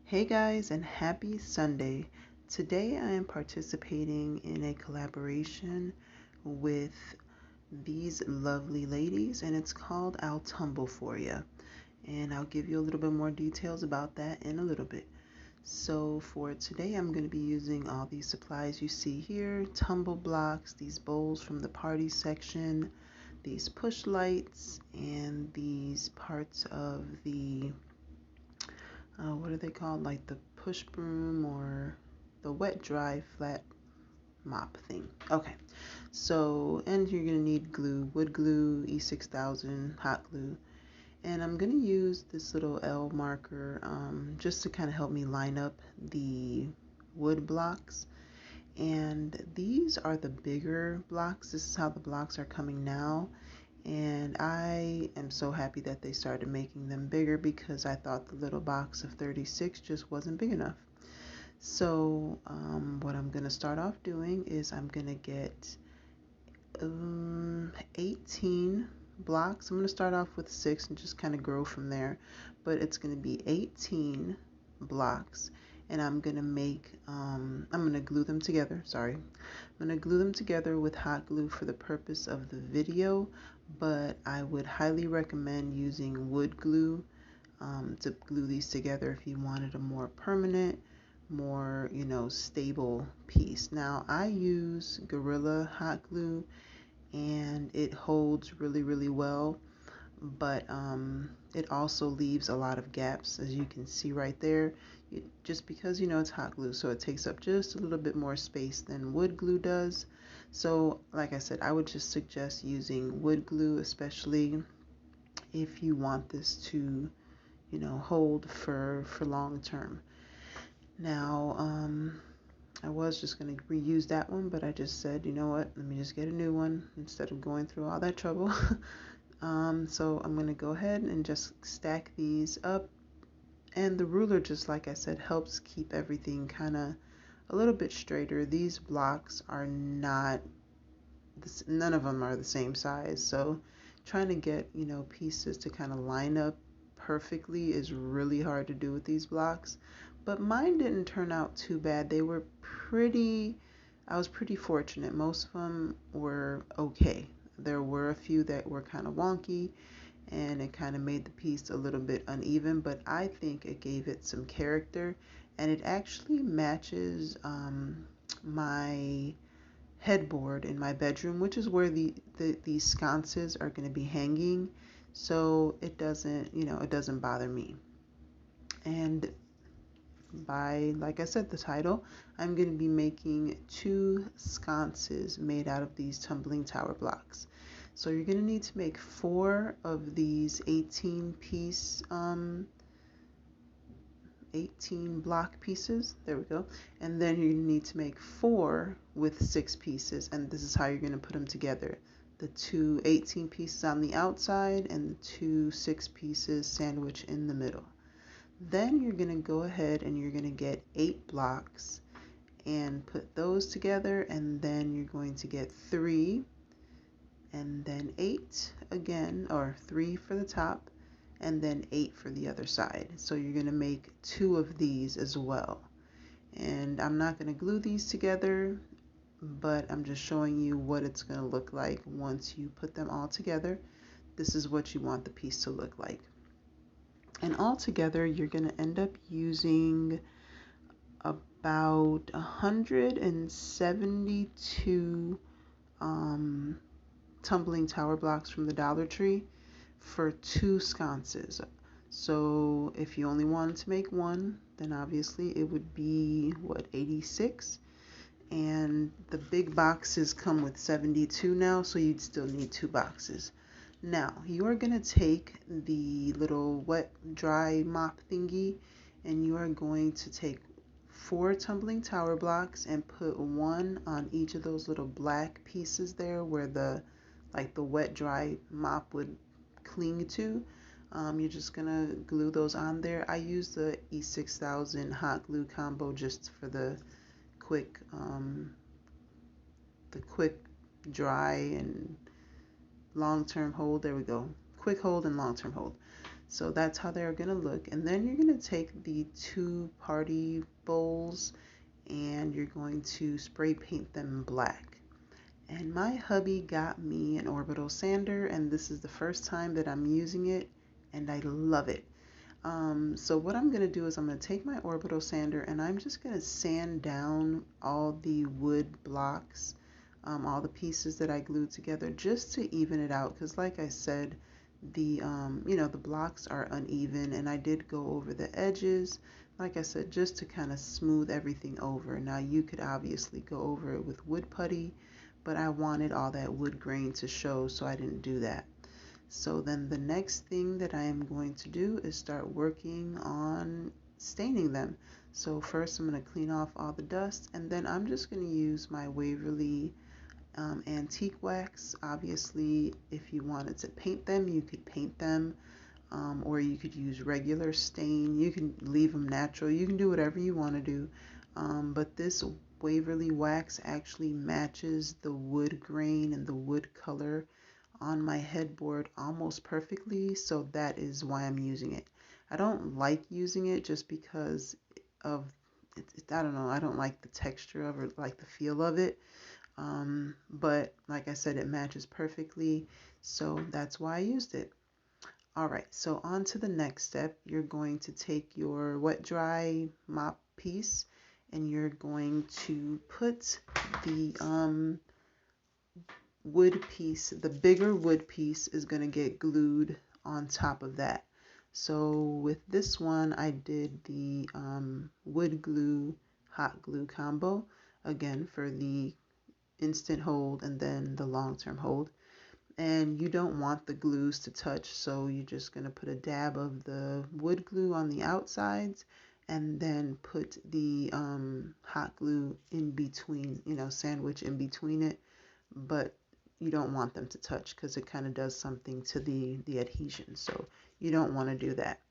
Hey guys, and happy Sunday. Today I am participating in a collaboration with these lovely ladies, and it's called I'll Tumble For Ya. And I'll give you a little bit more details about that in a little bit. So for today, I'm going to be using all these supplies you see here, tumble blocks, these bowls from the party section, these push lights, and these parts of the what are they called? Like the push broom or the wet dry flat mop thing. Okay, so and you're gonna need glue, wood glue, E6000, hot glue, and I'm gonna use this little L marker just to kind of help me line up the wood blocks. And these are the bigger blocks. This is how the blocks are coming now. And I am so happy that they started making them bigger because I thought the little box of 36 just wasn't big enough. So what I'm going to start off doing is I'm going to get 18 blocks. I'm going to start off with 6 and just kind of grow from there. But it's going to be 18 blocks. And I'm going to I'm going to glue them together. Sorry. I'm going to glue them together with hot glue for the purpose of the video, but I would highly recommend using wood glue to glue these together if you wanted a more permanent, more, stable piece. Now, I use Gorilla hot glue and it holds really, really well, but it also leaves a lot of gaps, as you can see right there, just because it's hot glue, so it takes up just a little bit more space than wood glue does. So like I said, I would just suggest using wood glue, especially if you want this to hold for long term. Now I was just going to reuse that one, but I just said, you know what, let me just get a new one instead of going through all that trouble. So I'm going to go ahead and just stack these up, and the ruler, just like I said, helps keep everything kind of a little bit straighter. These blocks are not, none of them are the same size, so trying to get pieces to kind of line up perfectly is really hard to do with these blocks. But mine didn't turn out too bad. They were I was pretty fortunate. Most of them were okay. There were a few that were kind of wonky, and it kind of made the piece a little bit uneven, but I think it gave it some character, and it actually matches my headboard in my bedroom, which is where these sconces are going to be hanging, so it doesn't, it doesn't bother me. And by, like I said, the title, I'm going to be making 2 sconces made out of these tumbling tower blocks. So you're going to need to make 4 of these 18 block pieces. There we go. And then you need to make 4 with 6 pieces, and this is how you're going to put them together. The 2 18 pieces on the outside and the 2 6 pieces sandwiched in the middle. Then you're going to go ahead and you're going to get 8 blocks and put those together, and then you're going to get 3 and then 8 again, or 3 for the top and then 8 for the other side. So you're going to make 2 of these as well. And I'm not going to glue these together, but I'm just showing you what it's going to look like once you put them all together. This is what you want the piece to look like. And all together, you're going to end up using about 172 tumbling tower blocks from the Dollar Tree for 2 sconces. So if you only wanted to make 1, then obviously it would be, what, 86? And the big boxes come with 72 now, so you'd still need 2 boxes. Now, you are going to take the little wet dry mop thingy, and you are going to take 4 tumbling tower blocks and put 1 on each of those little black pieces there where the wet dry mop would cling to. You're just gonna glue those on there. I use the E6000 hot glue combo just for the quick dry and long-term hold. There we go. Quick hold and long-term hold. So that's how they're gonna look. And then you're gonna take the two party bowls and you're going to spray paint them black. And my hubby got me an orbital sander, and this is the first time that I'm using it, and I love it. So what I'm gonna do is I'm gonna take my orbital sander and I'm just gonna sand down all the wood blocks, all the pieces that I glued together, just to even it out. Because like I said, the blocks are uneven, and I did go over the edges, like I said, just to kind of smooth everything over. Now you could obviously go over it with wood putty, but I wanted all that wood grain to show, so I didn't do that. So then the next thing that I am going to do is start working on staining them. So first I'm going to clean off all the dust, and then I'm just going to use my Waverly antique wax. Obviously, if you wanted to paint them, you could paint them, or you could use regular stain. You can leave them natural. You can do whatever you want to do. But this Waverly wax actually matches the wood grain and the wood color on my headboard almost perfectly, so that is why I'm using it. I don't like using it just because of I don't know, I don't like the texture of it, like the feel of it. But like I said, it matches perfectly, so that's why I used it. All right, so on to the next step. You're going to take your wet dry mop piece and you're going to put the wood piece, the bigger wood piece is going to get glued on top of that. So with this one, I did the wood glue, hot glue combo, again for the instant hold and then the long-term hold. And you don't want the glues to touch, so you're just going to put a dab of the wood glue on the outsides and then put the hot glue in between, sandwich in between it. But you don't want them to touch because it kind of does something to the adhesion, so you don't want to do that.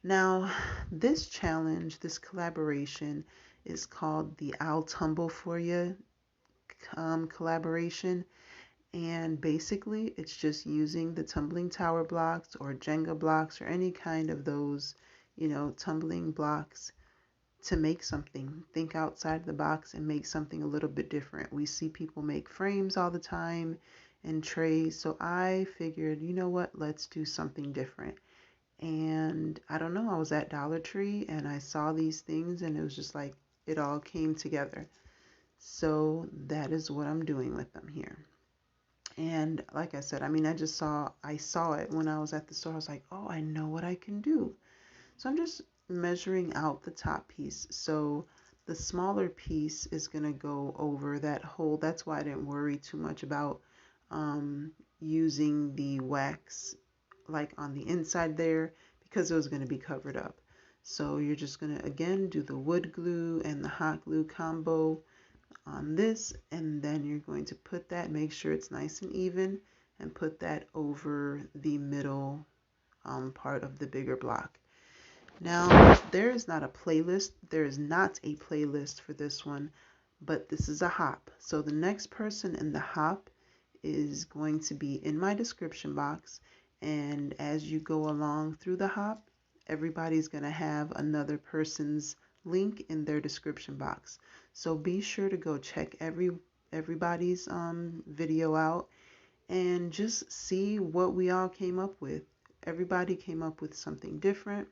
Now this challenge, this collaboration, is called the I'll Tumble For You collaboration, and basically it's just using the tumbling tower blocks or Jenga blocks or any kind of those tumbling blocks to make something. Think outside the box and make something a little bit different. We see people make frames all the time and trays, so I figured, you know what, let's do something different. And I don't know, I was at Dollar Tree and I saw these things and it was just like it all came together. So that is what I'm doing with them here. And like I said, I mean, I saw it when I was at the store. I was like, oh, I know what I can do. So I'm just measuring out the top piece. So the smaller piece is going to go over that hole. That's why I didn't worry too much about using the wax like on the inside there, because it was going to be covered up. So you're just going to again do the wood glue and the hot glue combo on this, and then you're going to put that, make sure it's nice and even, and put that over the middle part of the bigger block. Now, there is not a playlist. There is not a playlist for this one, but this is a hop. So the next person in the hop is going to be in my description box. And as you go along through the hop, everybody's going to have another person's link in their description box. So be sure to go check everybody's video out and just see what we all came up with. Everybody came up with something different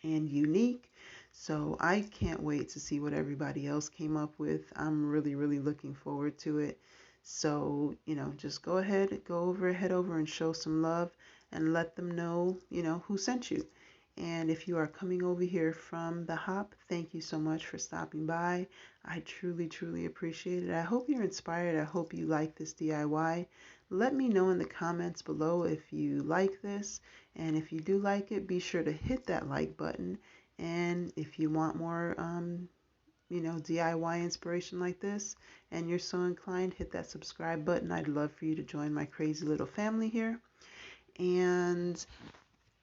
and unique. So I can't wait to see what everybody else came up with. I'm really, really looking forward to it. So, just head over and show some love and let them know, who sent you. And if you are coming over here from the hop, thank you so much for stopping by. I truly, truly appreciate it. I hope you're inspired. I hope you like this DIY. Let me know in the comments below if you like this. And if you do like it, be sure to hit that like button. And if you want more, DIY inspiration like this, and you're so inclined, hit that subscribe button. I'd love for you to join my crazy little family here. And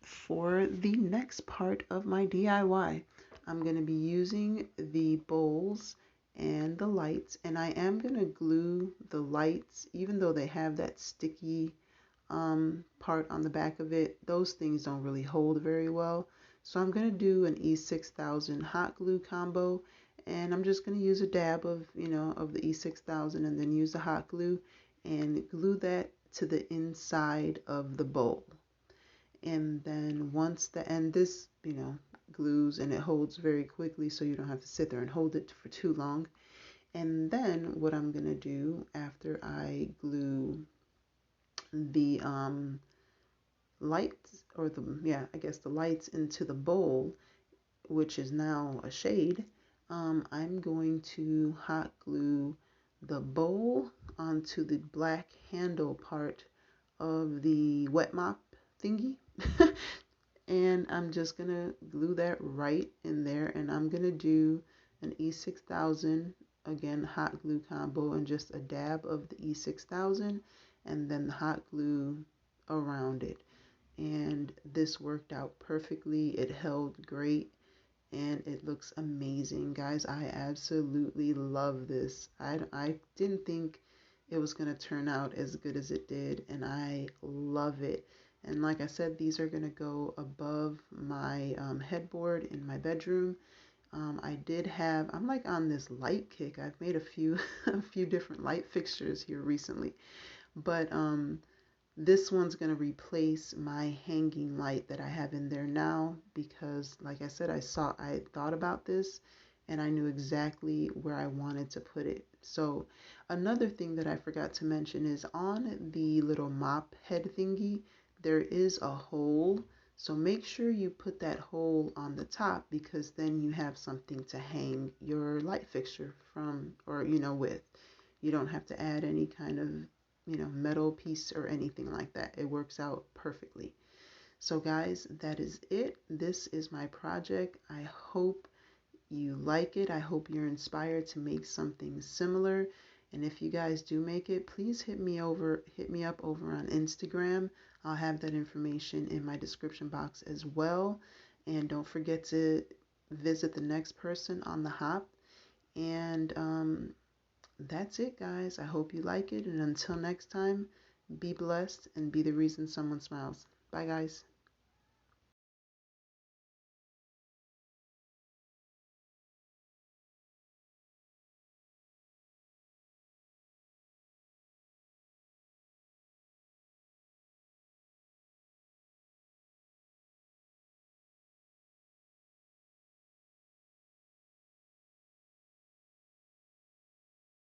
for the next part of my DIY, I'm going to be using the bowls and the lights, and I am going to glue the lights, even though they have that sticky part on the back of it, those things don't really hold very well. So I'm going to do an E6000 hot glue combo, and I'm just going to use a dab of, of the E6000 and then use the hot glue and glue that to the inside of the bowl. And then this, glues and it holds very quickly, so you don't have to sit there and hold it for too long. And then what I'm going to do after I glue the lights, or I guess the lights into the bowl, which is now a shade, I'm going to hot glue the bowl onto the black handle part of the wet mop thingy. And I'm just gonna glue that right in there, and I'm gonna do an E6000 again hot glue combo and just a dab of the E6000 and then the hot glue around it. And this worked out perfectly. It held great and it looks amazing, guys. I absolutely love this. I didn't think it was going to turn out as good as it did, and I love it. And like I said, these are going to go above my headboard in my bedroom. I'm like on this light kick. I've made a few a few different light fixtures here recently, but this one's going to replace my hanging light that I have in there now, because like I said, I thought about this and I knew exactly where I wanted to put it. So another thing that I forgot to mention is on the little mop head thingy, there is a hole. So make sure you put that hole on the top, because then you have something to hang your light fixture from, or with. You don't have to add any kind of metal piece or anything like that. It works out perfectly. So guys, that is it. This is my project. I hope you like it. I hope you're inspired to make something similar. And if you guys do make it, please hit me up over on Instagram. I'll have that information in my description box as well. And don't forget to visit the next person on the hop. And that's it, guys. I hope you like it. And until next time, be blessed and be the reason someone smiles. Bye, guys.